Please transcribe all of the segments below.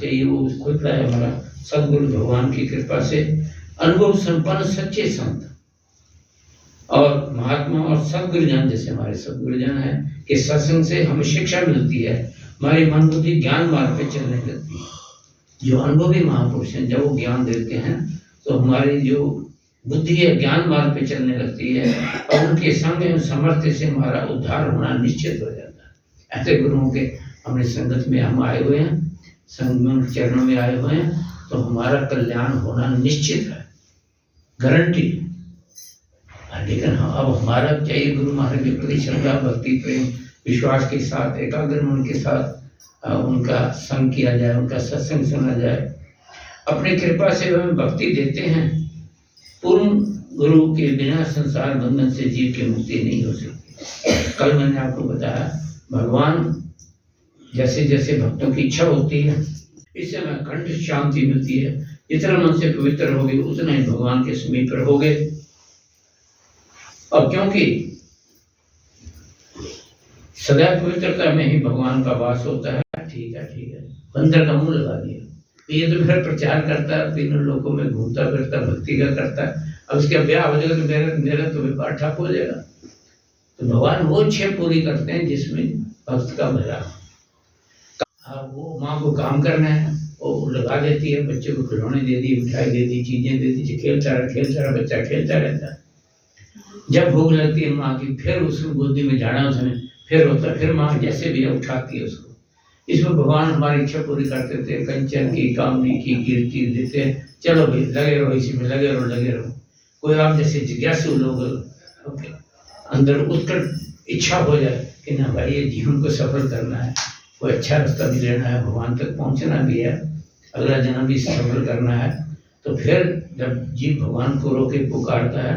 चाहिए वो खुद है हमारा सदगुरु भगवान की कृपा से अनुभव संपन्न सच्चे संत और महात्मा और सदगुरुजन, जैसे हमारे सदगुरुजन है कि सत्संग से हमें शिक्षा मिलती है, हमारी मन बुद्धि ज्ञान मार्ग पे चलने लगती है। जो अनुभवी महापुरुष हैं जब वो ज्ञान देते हैं तो हमारी जो बुद्धि है ज्ञान मार्ग पे चलने लगती है और उनके संग सामर्थ्य से हमारा उद्धार होना निश्चित हो जाता है। ऐसे गुरुओं के हमने संगत में हम आए हुए हैं, संगम चरणों में आए हुए हैं, तो हमारा कल्याण होना निश्चित है, गारंटी। लेकिन अब हमारा चाहिए गुरु महाराज के प्रति श्रद्धा भक्ति प्रेम विश्वास के साथ एकाग्र मन के साथ उनका संग किया जाए, उनका सत्संग सुना जाए। अपनी कृपा से हमें भक्ति देते हैं। पूर्ण गुरु के बिना संसार बंधन से जीव की मुक्ति नहीं हो सकती। कल मैंने आपको बताया भगवान जैसे जैसे भक्तों की इच्छा होती है इससे हमें कंठ शांति मिलती है। जितना मन से पवित्र होगे उतना ही भगवान के समीप रहोगे। और क्योंकि सदा पवित्रता में ही भगवान का वास होता है। ठीक है, बंदर का मुंह लगा दिया। ये तो फिर प्रचार करता है, तीनों लोगों में घूमता फिरता भक्ति का करता है। अब उसका ब्याह हो जाएगा तो मेरा तो व्यापार ठप हो जाएगा। तो भगवान वो इच्छा पूरी करते हैं जिसमें भक्त का भला। वो माँ को काम करना है, वो लगा देती है, बच्चे को खिलौने दे दी, मिठाई दे दी, चीजें दे दी, खेलता रहा बच्चा खेलता रहता है। जब भूख लगती है माँ की फिर उसको गोदी में जाना उसने फिर होता है, फिर माँ जैसे भी उठाती है उसको। इसमें भगवान हमारी इच्छा पूरी करते थे, कंचन की कामनी की कीर्ति देते हैं। चलो भाई लगे रहो, इसी में लगे रहो। कोई आप जैसे जिज्ञासु लोग अंदर उत्कट इच्छा हो जाए कि ना भाई ये जीवन को सफल करना है, कोई अच्छा रास्ता भी लेना है, भगवान तक पहुंचना भी है, अगला जन्म भी सफल करना है, तो फिर जब जीव भगवान को रोके पुकारता है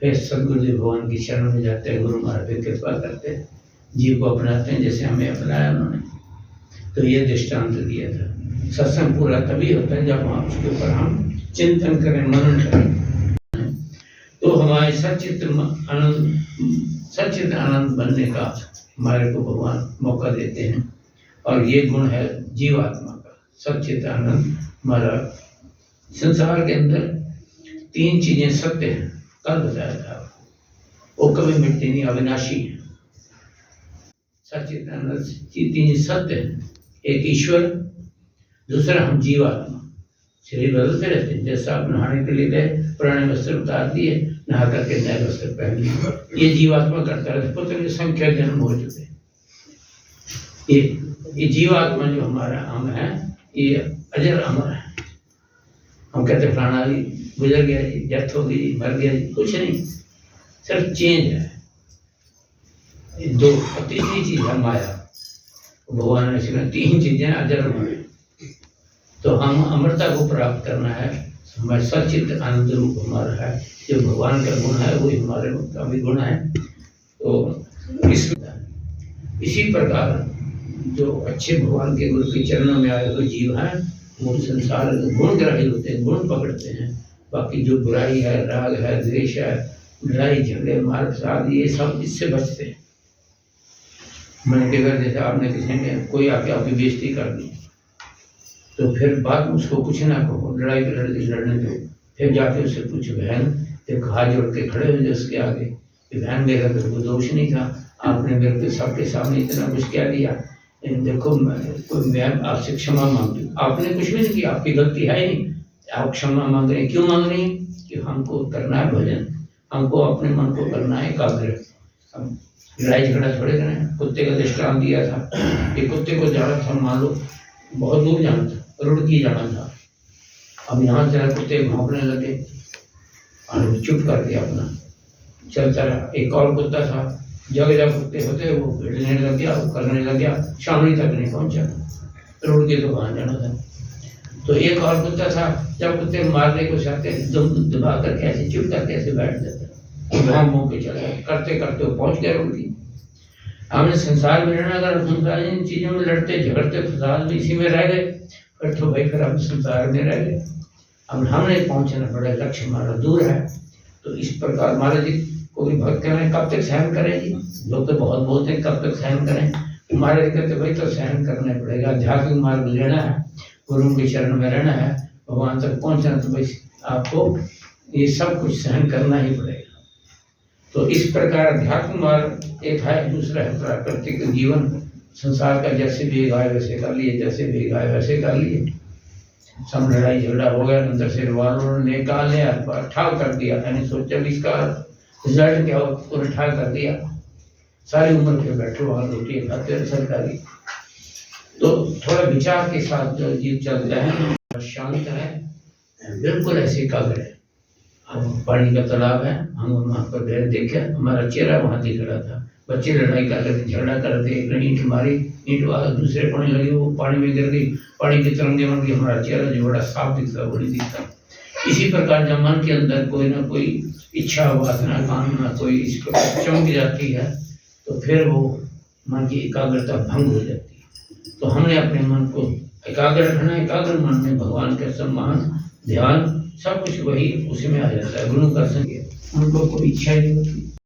फिर सदगुरुदेव भगवान की शरण में जाते हैं। गुरु महाराज कृपा करते हैं, जीव को अपनाते हैं जैसे हमें अपनाया उन्होंने। तो ये दृष्टांत दिया था। सत्संग पूरा तभी होता है जब हम उसके ऊपर हम चिंतन करें, मनन करें। तो हमारे सचित आनंद बनने का हमारे को भगवान मौका देते हैं। और ये गुण है जीवात्मा का, सचित आनंद। हमारा संसार के अंदर तीन चीजें सत्य हैं, कल बताया था, वो कभी मिटती नहीं, अविनाशी है। सचित आनंद तीन सत्य है। एक ईश्वर, दूसरा हम जीवात्मा। शरीर बदलते रहते हैं, जैसा आप नहाने के लिए गए, पुराने वस्त्र उतार दिए, नहा करके नए वस्त्र पहन लिए। ये जीवात्मा करता रहता है, पुत्र की संख्या जन्म हो चुके। ये जीवात्मा जो हमारा अंग है ये अजर अमर है। हम कहते फलाना जी गुजर गया जी, डेथ हो गई जी, मर गया जी, कुछ नहीं, सिर्फ चेंज है। दो तीसरी चीज है माया। भगवान ने सिर्फ तीन चीजें अजर अमर है। तो हम अमरता को प्राप्त करना है, हमारे सचित आनंद रूप हमारा है, जो भगवान का गुण है वही हमारे का भी गुण है। तो इसी प्रकार जो अच्छे भगवान के गुरु के चरणों में आए हुए जीव हैं वो संसार गुणग्राही होते हैं, गुण पकड़ते हैं। बाकी जो बुराई है, राग है, द्वेष है, लड़ाई झगड़े मार प्रसाद, ये सब इससे बचते हैं। मैंने कई बार जैसे आपने किसी ने कोई आके आपकी बेइज्जती कर दी तो फिर बाद में उसको कुछ ना कहो, लड़ाई लड़ने दो। फिर जाके उससे पूछ, बहन एक हाथ जोड़ के खड़े हो जाए उसके आगे कि बहन मेरा तो कोई दोष नहीं था, आपने मेरे को सबके सामने इतना कुछ कह दिया, देखो मैं आपसे क्षमा मांगती हूँ। आपने कुछ भी नहीं किया, आपकी गलती है ही नहीं, आप क्षमा मांग रहे हैं। क्यों मांग रही हैं? कि हमको करना है भजन, हमको अपने मन को करना है एकाग्र। हम लड़ाई झगड़ा थोड़े करें। कुत्ते का दृष्टांत दिया था, ये कुत्ते को जाना था, मान लो बहुत दूर जाना था, रुड़की जाना था। अब यहाँ जरा कुत्ते भौंकने लगे और चुप कर दिया, अपना चलता रहा। एक और कुत्ता था, जगह जगह कुत्ते होते वो भिड़ने लग गया, वो करने लग गया, शामली तक नहीं पहुंचा, रुड़की तो वहां जाना था। तो एक और कुत्ता था, जब कुत्ते मारने को चाहते दम दबा करके ऐसे चुप करके ऐसे बैठ जाता, वहां मुंह पे चला करते करते वो पहुंच गया रुड़की। हमने संसार में रहना, अगर संसार इन चीजों में लड़ते झगड़ते फसाद में इसी में रह गए फिर तो भाई फिर हम संसार में रह गए। अब हमने पहुंचना पड़ा, लक्ष्य हमारा दूर है। तो इस प्रकार महाराज जी को भी भक्त करें, कब तक सहन करें जी? लोग तो बहुत बोलते हैं कब तक सहन करें। महाराज कहते भाई तो सहन करना पड़ेगा, आध्यात्मिक मार्ग लेना है गुरु के चरण में रहना है, भगवान तक पहुंचना, तो बस आपको ये सब कुछ सहन करना ही पड़ेगा। तो इस प्रकार अध्यात्म मार्ग एक है, दूसरा है प्राकृतिक जीवन, संसार का जैसे वेग आए वैसे कर लिए, जैसे वेग आए वैसे कर लिए। सब लड़ाई झगड़ा हो गया, अंदर से वालों ने निकाल लिया, ठाक कर दिया, यानी सोचा भी इसका रिजल्ट क्या हो, पूरा ठाक कर दिया। सारी उम्र के बैठे वहां रोटी खाते हैं सरकारी। तो थोड़ा विचार के साथ जो जीव चलता है, शांत है, बिल्कुल ऐसे एकाग्र है। अब पानी का तालाब है, हम वहां पर गए, देखे, हमारा चेहरा वहां दिख रहा था। बच्चे लड़ाई कर रहे थे, झगड़ा कर रहे थे, एक ने ईंट मारी, ईंट दूसरे पानी लगी, वो पानी में गिर गई, पानी के तरंगे बन गई, हमारा चेहरा जो बड़ा साफ दिखता है, बड़ी दिखता। इसी प्रकार जब मन के अंदर कोई ना कोई इच्छा, वासना, कामना कोई इसको चमक जाती है, तो फिर वो मन की एकाग्रता भंग हो जाती है। तो हमने अपने मन को एकाग्र रखना, एकाग्र मन में भगवान का सम्मान, ध्यान, सब कुछ वही उसी में आ जाता है। गुरु का संग, उनको कोई इच्छा ही नहीं होती।